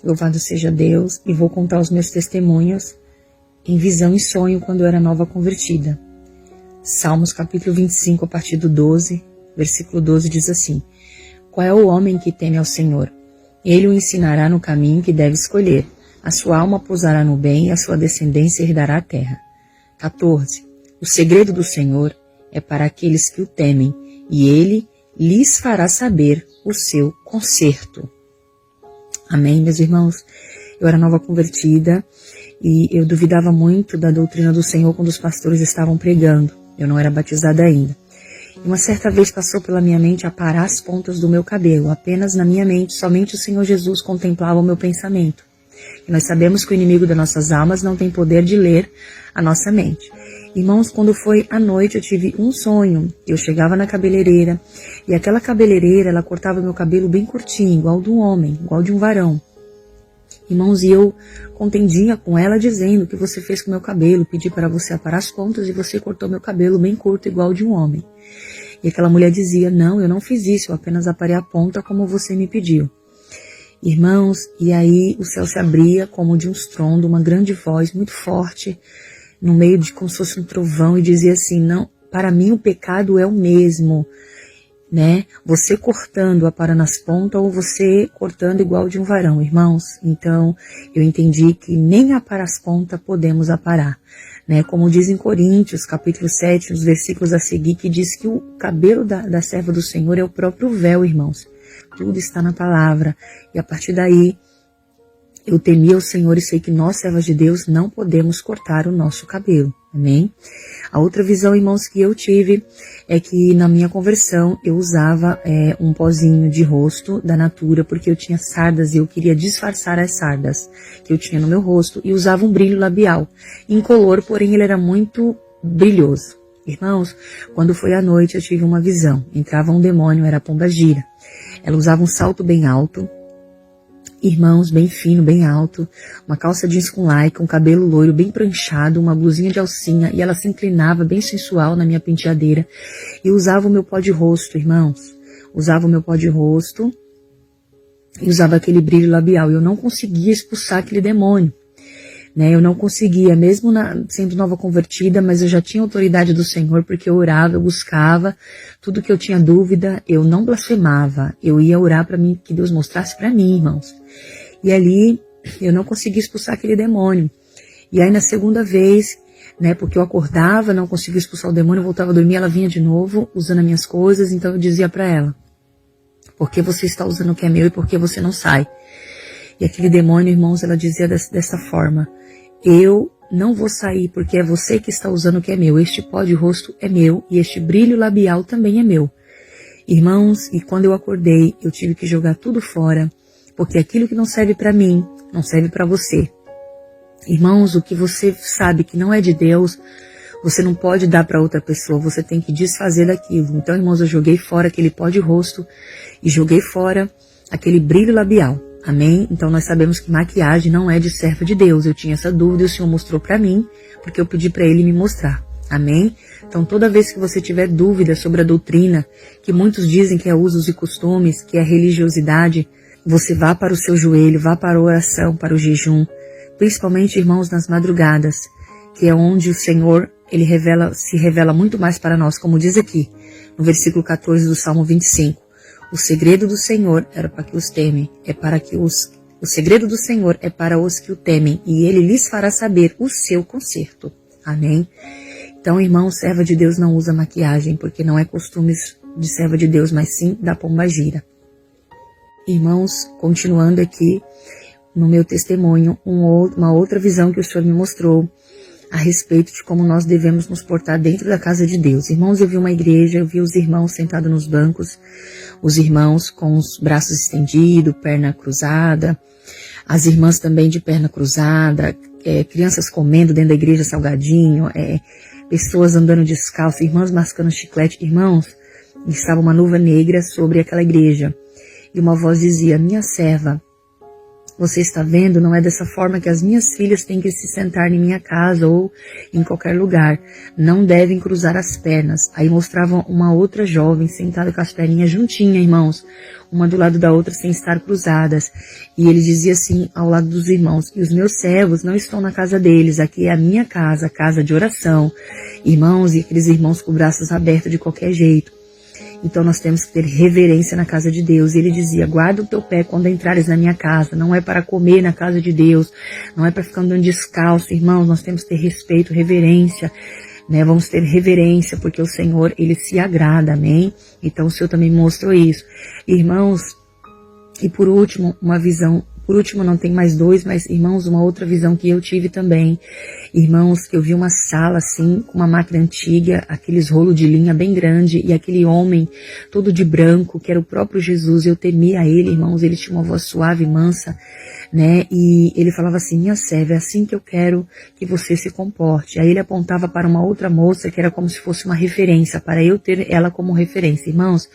Louvado seja Deus, e vou contar os meus testemunhos em visão e sonho quando eu era nova convertida. Salmos capítulo 25, a partir do 12, versículo 12 diz assim: Qual é o homem que teme ao Senhor? Ele o ensinará no caminho que deve escolher. A sua alma pousará no bem e a sua descendência herdará a terra. 14. O segredo do Senhor é para aqueles que o temem, e ele lhes fará saber o seu conserto. Amém, meus irmãos? Eu era nova convertida e eu duvidava muito da doutrina do Senhor quando os pastores estavam pregando. Eu não era batizada ainda. E uma certa vez passou pela minha mente aparar as pontas do meu cabelo. Apenas na minha mente, somente o Senhor Jesus contemplava o meu pensamento. E nós sabemos que o inimigo das nossas almas não tem poder de ler a nossa mente. Irmãos, quando foi à noite, eu tive um sonho. Eu chegava na cabeleireira e aquela cabeleireira, ela cortava meu cabelo bem curtinho, igual de um homem, igual de um varão. Irmãos, e eu contendia com ela dizendo: o que você fez com meu cabelo? Pedi para você aparar as pontas e você cortou meu cabelo bem curto, igual de um homem. E aquela mulher dizia: não, eu não fiz isso, eu apenas aparei a ponta como você me pediu. Irmãos, e aí o céu se abria como de um estrondo, uma grande voz muito forte, no meio de como se fosse um trovão, e dizia assim: não, para mim o pecado é o mesmo, né? Você cortando, aparando as pontas, ou você cortando igual de um varão, irmãos. Então, eu entendi que nem aparar as pontas podemos aparar, né? Como diz em Coríntios, capítulo 7, os versículos a seguir, que diz que o cabelo da serva do Senhor é o próprio véu, irmãos. Tudo está na palavra. E a partir daí, eu temi ao Senhor e sei que nós, servas de Deus, não podemos cortar o nosso cabelo. Amém? A outra visão, irmãos, que eu tive é que na minha conversão eu usava um pozinho de rosto da Natura, porque eu tinha sardas e eu queria disfarçar as sardas que eu tinha no meu rosto, e usava um brilho labial incolor, porém ele era muito brilhoso. Irmãos, quando foi à noite eu tive uma visão. Entrava um demônio, era a pombagira. Ela usava um salto bem alto, irmãos, bem fino, bem alto, uma calça jeans com lycra, um cabelo loiro bem pranchado, uma blusinha de alcinha, e ela se inclinava bem sensual na minha penteadeira, e usava o meu pó de rosto, irmãos. Usava o meu pó de rosto e usava aquele brilho labial. Eu não conseguia expulsar aquele demônio, né? Eu não conseguia, mesmo sendo nova convertida, mas eu já tinha autoridade do Senhor, porque eu orava, eu buscava, tudo que eu tinha dúvida, eu não blasfemava, eu ia orar para mim, que Deus mostrasse para mim, irmãos. E ali, eu não conseguia expulsar aquele demônio. E aí na segunda vez, né, porque eu acordava, não conseguia expulsar o demônio, eu voltava a dormir, ela vinha de novo, usando as minhas coisas, então eu dizia para ela: por que você está usando o que é meu e por que você não sai? E aquele demônio, irmãos, ela dizia dessa forma: eu não vou sair porque é você que está usando o que é meu. Este pó de rosto é meu e este brilho labial também é meu. Irmãos, e quando eu acordei, eu tive que jogar tudo fora, porque aquilo que não serve para mim, não serve para você. Irmãos, o que você sabe que não é de Deus, você não pode dar para outra pessoa, você tem que desfazer daquilo. Então, irmãos, eu joguei fora aquele pó de rosto e joguei fora aquele brilho labial. Amém? Então nós sabemos que maquiagem não é de serva de Deus. Eu tinha essa dúvida e o Senhor mostrou para mim, porque eu pedi para Ele me mostrar. Amém? Então toda vez que você tiver dúvida sobre a doutrina, que muitos dizem que é usos e costumes, que é religiosidade, você vá para o seu joelho, vá para a oração, para o jejum, principalmente, irmãos, nas madrugadas, que é onde o Senhor, Ele se revela muito mais para nós, como diz aqui, no versículo 14 do Salmo 25. O segredo do Senhor era para que os temem, o segredo do Senhor é para os que o temem, e Ele lhes fará saber o seu conserto. Amém? Então, irmão, serva de Deus não usa maquiagem, porque não é costumes de serva de Deus, mas sim da pombagira. Irmãos, continuando aqui no meu testemunho, uma outra visão que o Senhor me mostrou a respeito de como nós devemos nos portar dentro da casa de Deus. Irmãos, eu vi uma igreja, eu vi os irmãos sentados nos bancos, os irmãos com os braços estendidos, perna cruzada, as irmãs também de perna cruzada, crianças comendo dentro da igreja salgadinho, pessoas andando descalço, irmãs mascando chiclete. Irmãos, estava uma nuvem negra sobre aquela igreja, e uma voz dizia: minha serva, você está vendo, não é dessa forma que as minhas filhas têm que se sentar em minha casa ou em qualquer lugar. Não devem cruzar as pernas. Aí mostravam uma outra jovem sentada com as perninhas juntinhas, irmãos, uma do lado da outra sem estar cruzadas. E ele dizia assim ao lado dos irmãos: e os meus servos não estão na casa deles, aqui é a minha casa, casa de oração. Irmãos, e aqueles irmãos com braços abertos de qualquer jeito. Então nós temos que ter reverência na casa de Deus. E ele dizia: guarda o teu pé quando entrares na minha casa. Não é para comer na casa de Deus. Não é para ficar andando descalço. Irmãos, nós temos que ter respeito, reverência. Né? Vamos ter reverência, porque o Senhor, Ele se agrada, amém? Então o Senhor também mostrou isso. Irmãos, e por último, uma visão. Por último, não tem mais dois, mas, irmãos, uma outra visão que eu tive também. Irmãos, eu vi uma sala assim, com uma máquina antiga, aqueles rolos de linha bem grande, e aquele homem todo de branco, que era o próprio Jesus. Eu temia ele, irmãos, ele tinha uma voz suave e mansa, né? E ele falava assim: minha serva, é assim que eu quero que você se comporte. Aí ele apontava para uma outra moça, que era como se fosse uma referência, para eu ter ela como referência. Irmãos,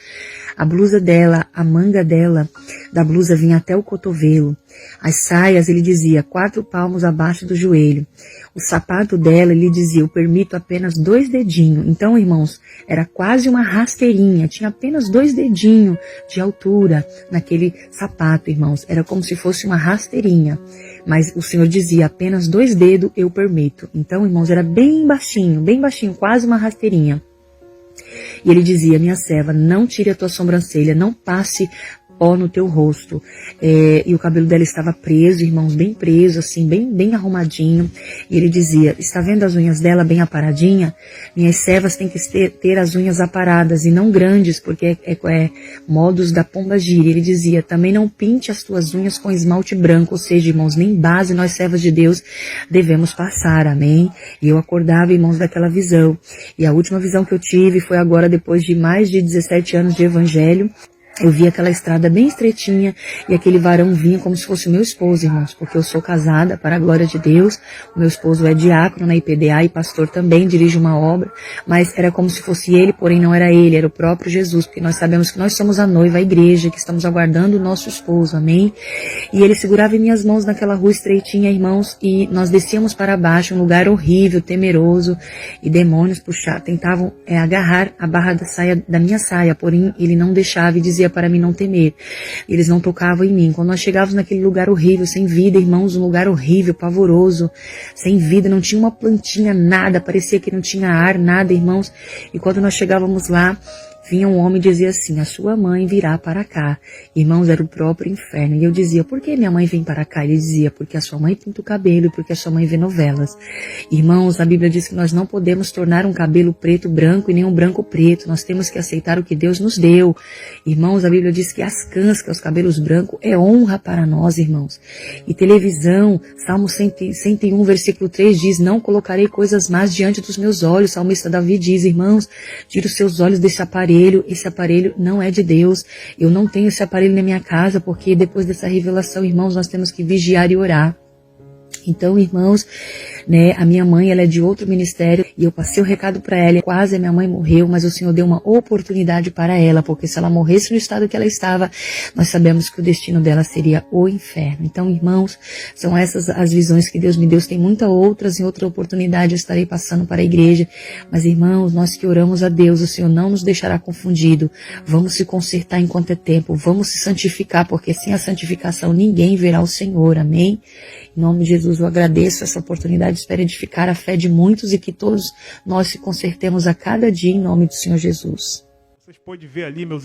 a blusa dela, a manga dela, da blusa vinha até o cotovelo. As saias, ele dizia, 4 palmos abaixo do joelho. O sapato dela, ele dizia: eu permito apenas 2 dedinhos. Então, irmãos, era quase uma rasteirinha. Tinha apenas 2 dedinhos de altura naquele sapato, irmãos. Era como se fosse uma rasteirinha. Mas o Senhor dizia: apenas 2 dedos eu permito. Então, irmãos, era bem baixinho, quase uma rasteirinha. E ele dizia: minha serva, não tire a tua sobrancelha, não passe pó no teu rosto. E o cabelo dela estava preso, irmãos, bem preso, assim, bem arrumadinho. E ele dizia: está vendo as unhas dela bem aparadinha? Minhas servas têm que ter as unhas aparadas e não grandes, porque é modos da pomba-gira. Ele dizia: também não pinte as tuas unhas com esmalte branco, ou seja, irmãos, nem base nós servas de Deus devemos passar, amém? E eu acordava, irmãos, daquela visão. E a última visão que eu tive foi agora, depois de mais de 17 anos de evangelho. Eu vi aquela estrada bem estreitinha e aquele varão vinha como se fosse o meu esposo, irmãos, porque eu sou casada, para a glória de Deus. O meu esposo é diácono na IPDA e pastor também, dirige uma obra, mas era como se fosse ele, porém não era ele, era o próprio Jesus, porque nós sabemos que nós somos a noiva, a igreja, que estamos aguardando o nosso esposo, amém? E ele segurava em minhas mãos naquela rua estreitinha, irmãos, e nós descíamos para baixo, um lugar horrível, temeroso, e demônios tentavam agarrar a barra da minha saia, porém ele não deixava e dizia para mim não temer. Eles não tocavam em mim. Quando nós chegávamos naquele lugar horrível, sem vida, irmãos, um lugar horrível, pavoroso, sem vida, não tinha uma plantinha, nada, parecia que não tinha ar, nada, irmãos. E quando nós chegávamos lá, vinha um homem e dizia assim: a sua mãe virá para cá. Irmãos, era o próprio inferno. E eu dizia: por que minha mãe vem para cá? Ele dizia: porque a sua mãe pinta o cabelo e porque a sua mãe vê novelas. Irmãos, a Bíblia diz que nós não podemos tornar um cabelo preto branco e nem um branco preto. Nós temos que aceitar o que Deus nos deu. Irmãos, a Bíblia diz que as cãs, que é os cabelos brancos, é honra para nós, irmãos. E televisão, Salmo 101, versículo 3 diz: não colocarei coisas más diante dos meus olhos. O salmista Davi diz: irmãos, tira os seus olhos desse aparelho. Esse aparelho não é de Deus. Eu não tenho esse aparelho na minha casa, porque depois dessa revelação, irmãos, nós temos que vigiar e orar. Então, irmãos, né, a minha mãe, ela é de outro ministério e eu passei o recado para ela. Quase a minha mãe morreu, mas o Senhor deu uma oportunidade para ela, porque se ela morresse no estado que ela estava, nós sabemos que o destino dela seria o inferno. Então, irmãos, são essas as visões que Deus me deu. Tem muitas outras, em outra oportunidade eu estarei passando para a igreja. Mas, irmãos, nós que oramos a Deus, o Senhor não nos deixará confundido. Vamos se consertar enquanto é tempo, vamos se santificar, porque sem a santificação ninguém verá o Senhor, amém? Em nome de Jesus, eu agradeço essa oportunidade, espero edificar a fé de muitos e que todos nós se consertemos a cada dia em nome do Senhor Jesus. Vocês podem ver ali, meus irmãos.